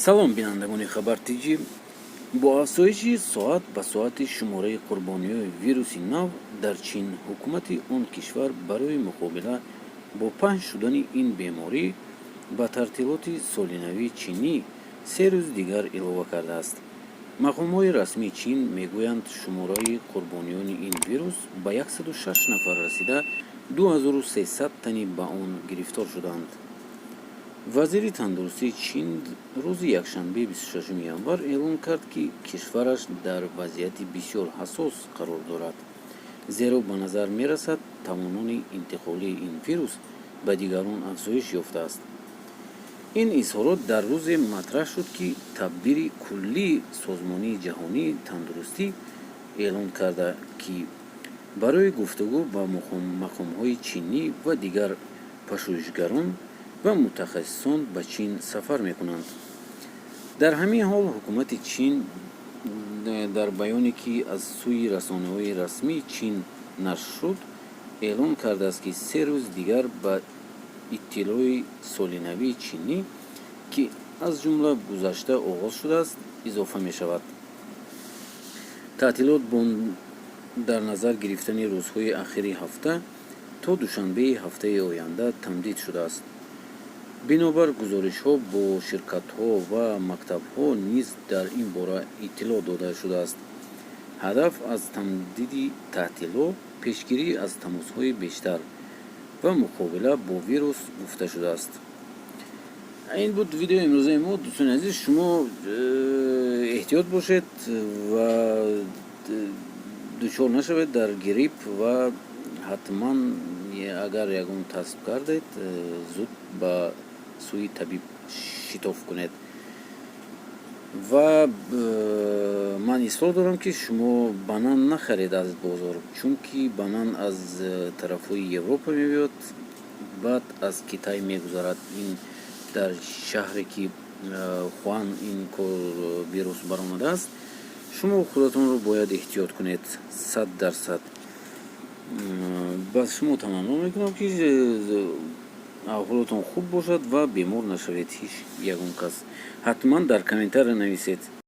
салом бинандагони хабартиҷӣ. Бо афзоиши соат ба соати шумораи қурбониҳои вируси нав дар Чин, ҳукумати он кишвар барои муқобила бо паҳн шудани ин беморӣ ба тартилоти соли навии чинӣ 3 рӯз дигар илова кардааст. мақомҳои расмии Чин мегӯянд шумораи қурбониёни ин вирус ба 106 нафар расида 2300 тани ба он гирифтор шуданд. вазири тандурустии Чин рӯзи якшанбе 26 январ эълон кард, ки кишвараш дар вазъияти бисёр ҳассос қарор дорад, зеро ба назар мерасад тавонони интиқолии ин вирус ба дигарон афзоиш ёфтааст. ин изҳорот дар рӯзе матраҳ шуд, ки табдири куллии созмонии ҷаҳонии тандурустӣ эълон карда, ки барои гуфтугӯ ба мақомҳои чинӣ ва дигар пашӯҳишгарон ва мутахассисон ба Чин сафар мекунанд. дар ҳамин ҳол ҳукумати Чин дар баёне, ки аз сӯи расонаҳои расмии Чин нашр шуд, эълон кардааст, ки 3 рӯз дигар ба иттилои соли навии чинӣ, ки аз ҷумла гузашта оғоз шудааст, изофа мешавад. таътилот бо дар назар гирифтани рӯзҳои ахири ҳафта то душанбеи ҳафтаи оянда тамдид шудааст. бинобар гузоришҳо бо ширкатҳо ва мактабҳо низ дар ин бора иттилоъ дода шудааст. ҳадаф аз тамдиди таътилот пешгирӣ аз тамосҳои бештар ва муқобила бо вирус гуфта шудааст. ин буд видеои имрӯзаи мо. дӯстони азиз, шумо эҳтиёт бошед ва дучор нашавед дар грипп ва ҳатман агар ягон касб кардед, зуд ба сӯи табиб шитоф кунед. ва ман ислоҳ дорам, ки шумо банан нахаред аз бозор, чунки банан аз тарафҳои Европа меояд, баъд аз Китай мегузарад. ин дар шаҳре, ки Хуан ин вирус баромадааст. шумо худатонро бояд эҳтиёт кунед 100%. ба шумо таманно мекунам, ки аҳволотон хуб бошад ва бемор нашавед ҳеҷ ягон кас. ҳатман дар комментария нависед.